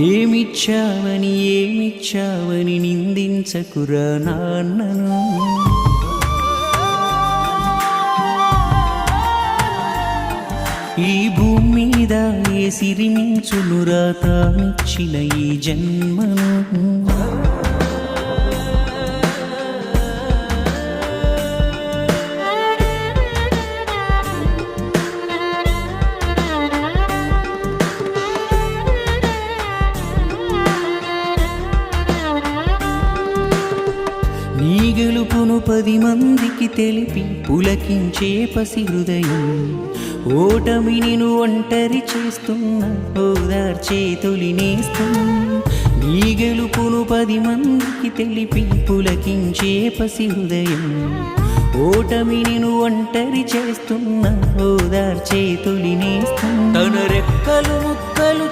ఏమిచ్చావని నిందించకురా నాన్నను. ఈ భూమి మీద ఏ సిరిమించునురా తానిచ్చిన ఈ జన్మను. నీ గెలుపును 10 మందికి తెలిపి పులకించే పసి హృదయం, ఓటమిని ఒంటరి చేస్తున్న ఓదార్చే తొలి నేస్తం. నీ గెలుపును 10 మందికి తెలిపి పులకించే పసి హృదయం, ఓటమిని ఒంటరి చేస్తున్న ఓదార్చే తొలి నేస్తం. తన రెక్కలు ముక్కలు